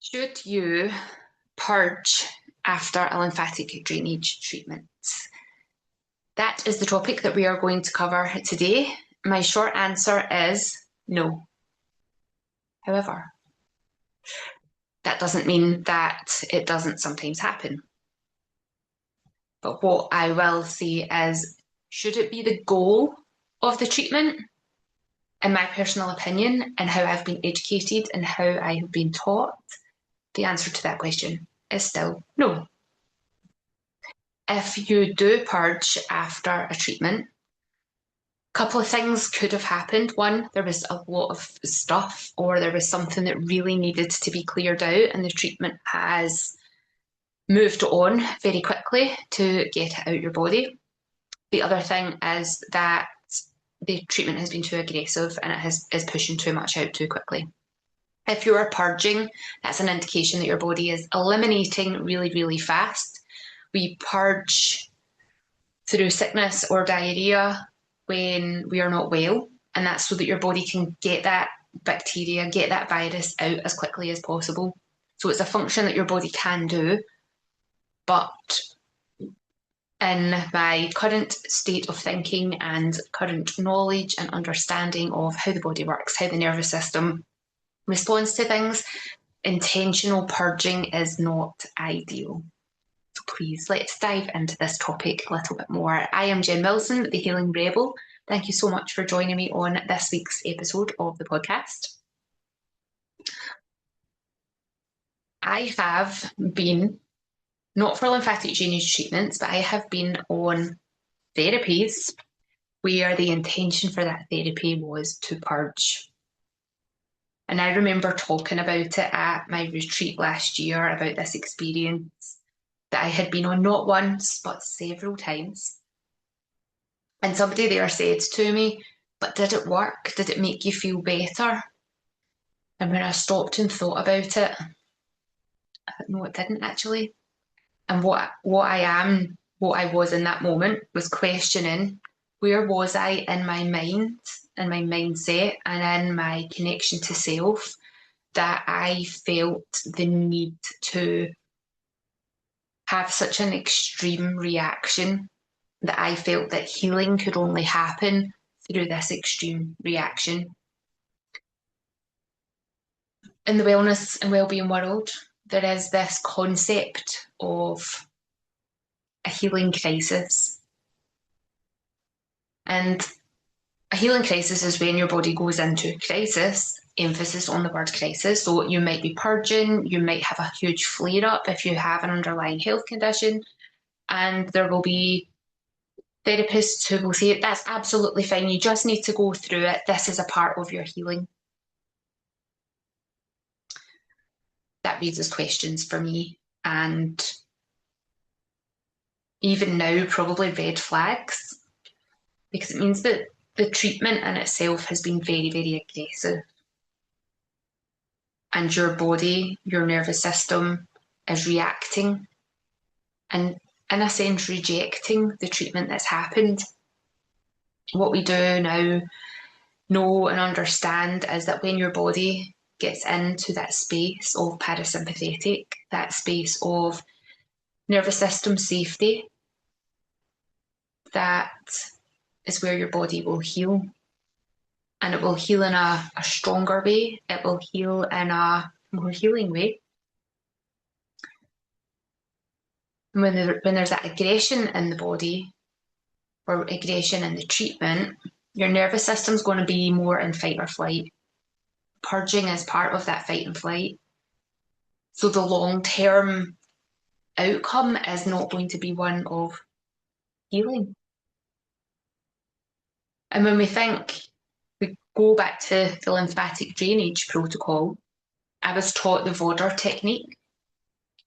Should you purge after a lymphatic drainage treatment? That is the topic that we are going to cover today. My short answer is no. However, that doesn't mean that it doesn't sometimes happen. But what I will say is, should it be the goal of the treatment? In my personal opinion, and how I've been educated and how I have been taught, the answer to that question is still no. If you do purge after a treatment, a couple of things could have happened. One, there was a lot of stuff, or there was something that really needed to be cleared out, and the treatment has moved on very quickly to get it out your body. The other thing is that the treatment has been too aggressive and it is pushing too much out too quickly. If you are purging, that's an indication that your body is eliminating really, really fast. We purge through sickness or diarrhoea when we are not well, and that's so that your body can get that bacteria, get that virus out as quickly as possible. So it's a function that your body can do, but in my current state of thinking and current knowledge and understanding of how the body works, how the nervous system responds to things, intentional purging is not ideal. So please, let's dive into this topic a little bit more. I am Jen Wilson, the Healing Rebel. Thank you so much for joining me on this week's episode of the podcast. I have been, not for lymphatic drainage treatments, but I have been on therapies where the intention for that therapy was to purge. And I remember talking about it at my retreat last year, about this experience that I had been on not once, but several times. And somebody there said to me, but did it work? Did it make you feel better? And when I stopped and thought about it, I thought, no, it didn't actually. And what I was in that moment was questioning, where was I in my mind, in my mindset, and in my connection to self, that I felt the need to have such an extreme reaction, that I felt that healing could only happen through this extreme reaction. In the wellness and wellbeing world, there is this concept of a healing crisis. And a healing crisis is when your body goes into crisis, emphasis on the word crisis. So you might be purging, you might have a huge flare up if you have an underlying health condition, and there will be therapists who will say, that's absolutely fine, you just need to go through it, this is a part of your healing. That raises questions for me, and even now probably red flags, because it means that the treatment in itself has been very, very aggressive. And your body, your nervous system is reacting and, in a sense, rejecting the treatment that's happened. What we do now know and understand is that when your body gets into that space of parasympathetic, that space of nervous system safety, that is where your body will heal. And it will heal in a stronger way. It will heal in a more healing way. And when there's that aggression in the body, or aggression in the treatment, your nervous system's going to be more in fight or flight. Purging is part of that fight and flight. So the long-term outcome is not going to be one of healing. And when we go back to the lymphatic drainage protocol, I was taught the Vodder technique.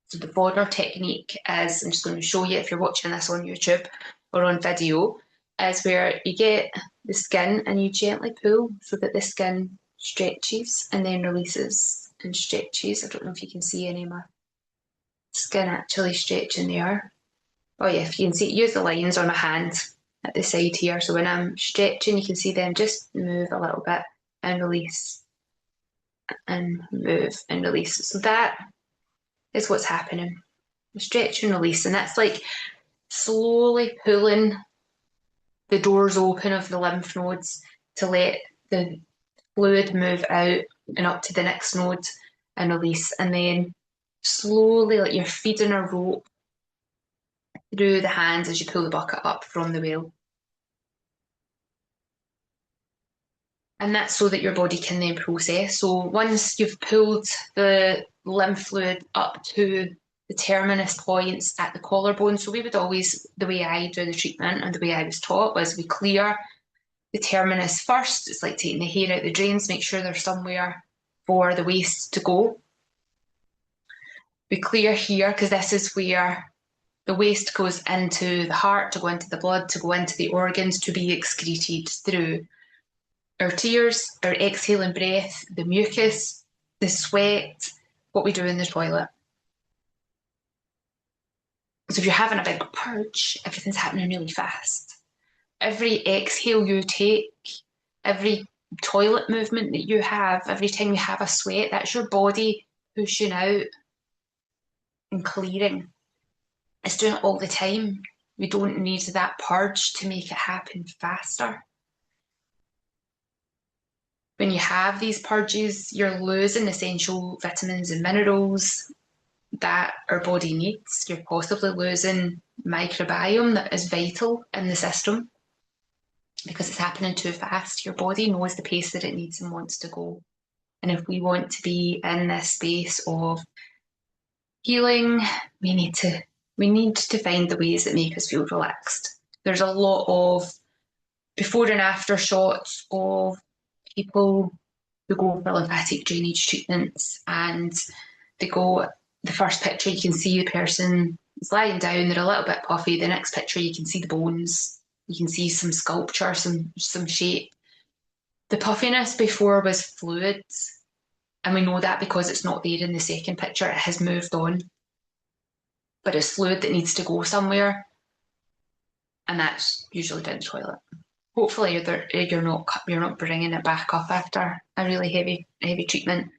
So the Vodder technique is, I'm just going to show you if you're watching this on YouTube or on video, is where you get the skin and you gently pull so that the skin stretches and then releases and stretches. I don't know if you can see any of my skin actually stretching there. Oh yeah, if you can see, use the lines on my hand at the side here. So when I'm stretching, you can see them just move a little bit and release and move and release. So that is what's happening. Stretch and release, and that's like slowly pulling the doors open of the lymph nodes to let the fluid move out and up to the next node and release. And then slowly, like you're feeding a rope through the hands as you pull the bucket up from the wheel. And that's so that your body can then process. So once you've pulled the lymph fluid up to the terminus points at the collarbone, so we would always, the way I do the treatment and the way I was taught was we clear the terminus first. It's like taking the hair out the drains, make sure there's somewhere for the waste to go. We clear here because this is where the waste goes into the heart, to go into the blood, to go into the organs, to be excreted through our tears, our exhaling breath, the mucus, the sweat, what we do in the toilet. So if you're having a big purge, everything's happening really fast. Every exhale you take, every toilet movement that you have, every time you have a sweat, that's your body pushing out and clearing. It's doing it all the time. We don't need that purge to make it happen faster. When you have these purges, you're losing essential vitamins and minerals that our body needs. You're possibly losing microbiome that is vital in the system because it's happening too fast. Your body knows the pace that it needs and wants to go. And if we want to be in this space of healing, we need to find the ways that make us feel relaxed. There's a lot of before and after shots of people who go for lymphatic drainage treatments, and they go, the first picture you can see the person is lying down, they're a little bit puffy. The next picture you can see the bones, you can see some sculpture, some shape. The puffiness before was fluid, and we know that because it's not there in the second picture, it has moved on. But it's fluid that needs to go somewhere, and that's usually down the toilet. Hopefully you're not bringing it back up after a really heavy treatment.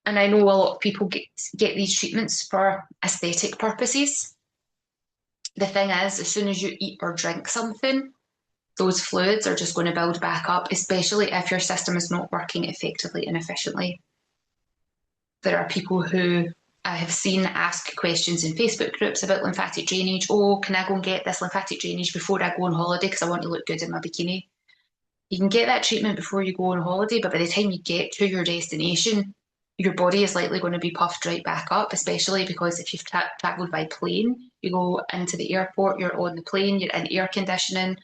And I know a lot of people get these treatments for aesthetic purposes. The thing is, as soon as you eat or drink something, those fluids are just going to build back up, especially if your system is not working effectively and efficiently. There are people who I have seen ask questions in Facebook groups about lymphatic drainage. Oh, can I go and get this lymphatic drainage before I go on holiday because I want to look good in my bikini? You can get that treatment before you go on holiday, but by the time you get to your destination, your body is likely going to be puffed right back up, especially because if you've travelled by plane, you go into the airport, you're on the plane, you're in air conditioning,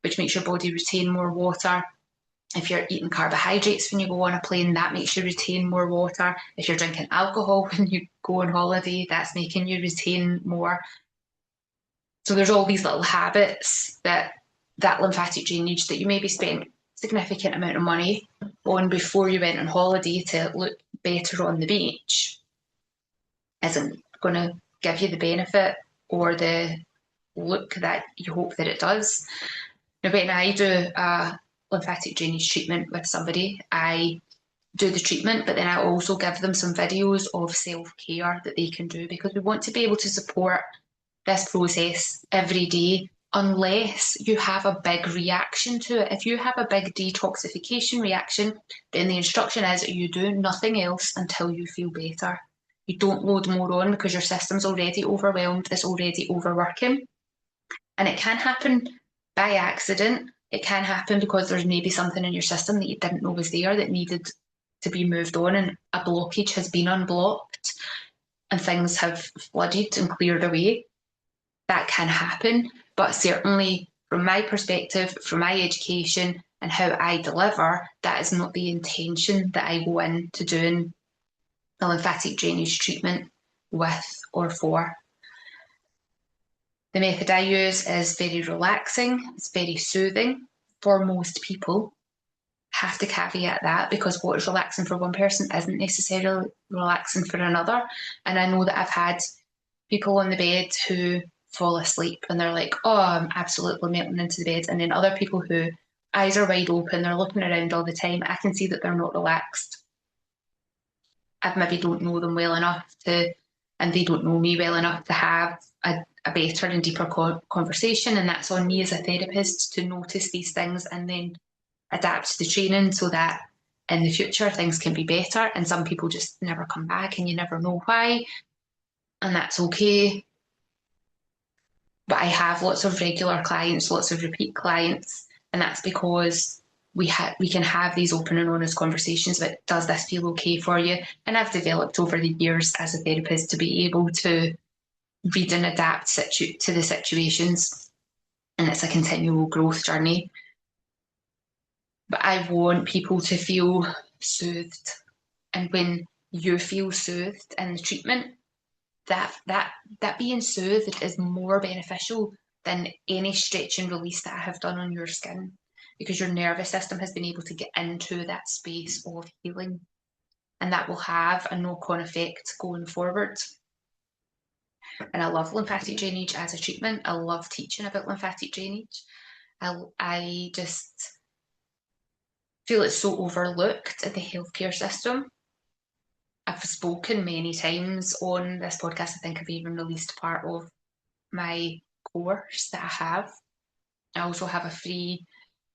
which makes your body retain more water. If you're eating carbohydrates when you go on a plane, that makes you retain more water. If you're drinking alcohol when you go on holiday, that's making you retain more. So there's all these little habits that lymphatic drainage that you maybe spent significant amount of money on before you went on holiday to look better on the beach isn't going to give you the benefit or the look that you hope that it does. Now, when I do a lymphatic drainage treatment with somebody, I do the treatment, but then I also give them some videos of self-care that they can do, because we want to be able to support this process every day, unless you have a big reaction to it. If you have a big detoxification reaction, then the instruction is you do nothing else until you feel better. You don't load more on because your system's already overwhelmed, it's already overworking. And it can happen by accident. It can happen because there's maybe something in your system that you didn't know was there that needed to be moved on, and a blockage has been unblocked and things have flooded and cleared away. That can happen, but certainly from my perspective, from my education and how I deliver, that is not the intention that I go into doing a lymphatic drainage treatment with or for. The method I use is very relaxing, it's very soothing for most people. Have to caveat that, because what is relaxing for one person isn't necessarily relaxing for another. And I know that I've had people on the bed who fall asleep and they're like, oh, I'm absolutely melting into the bed. And then other people who eyes are wide open, they're looking around all the time. I can see that they're not relaxed. I maybe don't know them well enough to, and they don't know me well enough to have a better and deeper conversation. And that's on me as a therapist to notice these things and then adapt the training so that in the future things can be better. And some people just never come back and you never know why. And that's okay. But I have lots of regular clients, lots of repeat clients, and that's because we can have these open and honest conversations about, does this feel okay for you? And I've developed over the years as a therapist to be able to read and adapt to the situations, and it's a continual growth journey. But I want people to feel soothed, and when you feel soothed in the treatment, that being soothed is more beneficial than any stretch and release that I have done on your skin, because your nervous system has been able to get into that space of healing, and that will have a knock-on effect going forward. And I love lymphatic drainage as a treatment. I love teaching about lymphatic drainage. I just feel it's so overlooked in the healthcare system. I've spoken many times on this podcast. I think I've even released part of my course that I have. I also have a free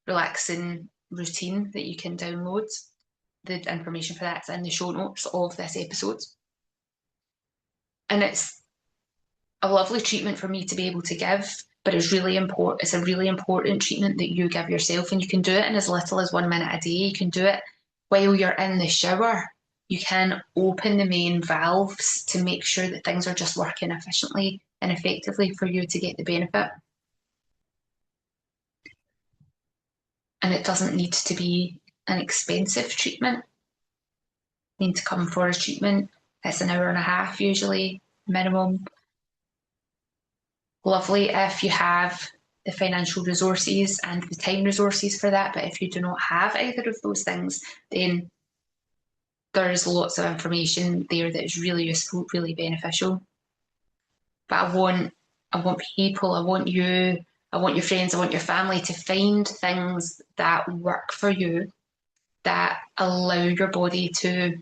relaxing routine that you can download. The information for that's in the show notes of this episode. And it's a lovely treatment for me to be able to give, but it's really important. It's a really important treatment that you give yourself, and you can do it in as little as 1 minute a day. You can do it while you're in the shower. You can open the main valves to make sure that things are just working efficiently and effectively for you to get the benefit. And it doesn't need to be an expensive treatment. You need to come for a treatment. It's an hour and a half usually, minimum. Lovely if you have the financial resources and the time resources for that, but if you do not have either of those things, then there's lots of information there that is really useful, really beneficial. But I want people, I want you, I want your friends, I want your family to find things that work for you, that allow your body to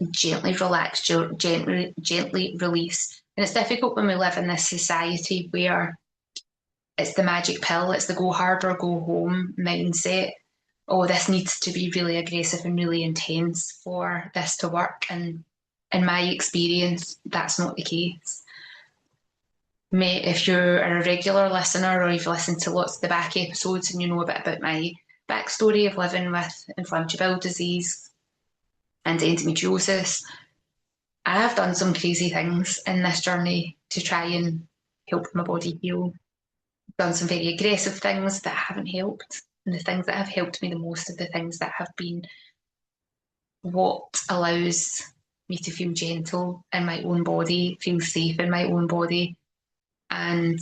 gently relax, gently release. And it's difficult when we live in this society where it's the magic pill, it's the go hard or go home mindset. Oh, this needs to be really aggressive and really intense for this to work. And in my experience, that's not the case. If you're a regular listener or you've listened to lots of the back episodes and you know a bit about my backstory of living with inflammatory bowel disease and endometriosis, I have done some crazy things in this journey to try and help my body heal. I've done some very aggressive things that haven't helped. And the things that have helped me the most are the things that have been what allows me to feel gentle in my own body, feel safe in my own body. And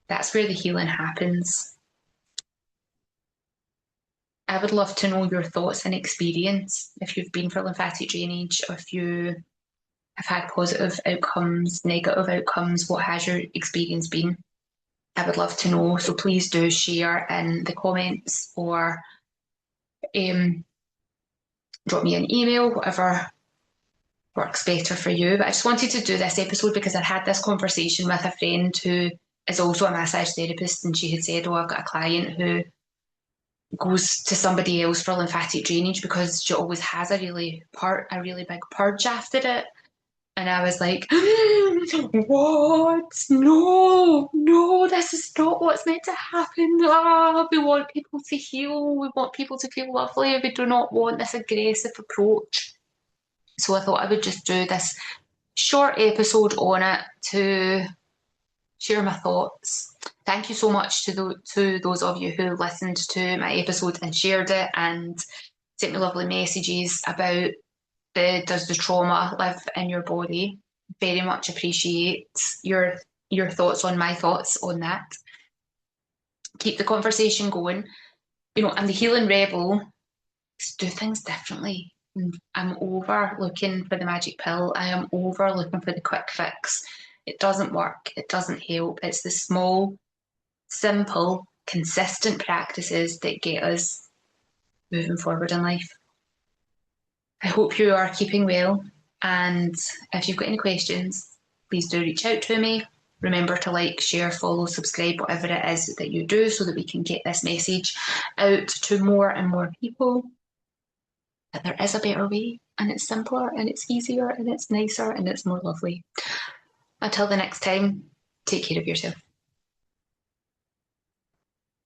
that's where the healing happens. I would love to know your thoughts and experience. If you've been for lymphatic drainage, or if you have had positive outcomes, negative outcomes, what has your experience been? I would love to know. So please do share in the comments or drop me an email, whatever works better for you. But I just wanted to do this episode because I had this conversation with a friend who is also a massage therapist, and she had said, oh, I've got a client who goes to somebody else for lymphatic drainage because she always has a really big purge after it. And I was like, what? No, this is not what's meant to happen. We want people to heal. We want people to feel lovely. We do not want this aggressive approach. So I thought I would just do this short episode on it to share my thoughts. Thank you so much to those of you who listened to my episode and shared it and sent me lovely messages about does the trauma live in your body. Very much appreciate your thoughts on my thoughts on that. Keep the conversation going. I'm the healing rebel. Let's do things differently. I'm over looking for the magic pill. I am over looking for the quick fix. It doesn't work. It doesn't help. It's the small, simple consistent practices that get us moving forward in life. I hope you are keeping well, and if you've got any questions, please do reach out to me. Remember to like, share, follow, subscribe, whatever it is that you do, so that we can get this message out to more and more people that there is a better way, and it's simpler and it's easier and it's nicer and it's more lovely. Until the next time, take care of yourself.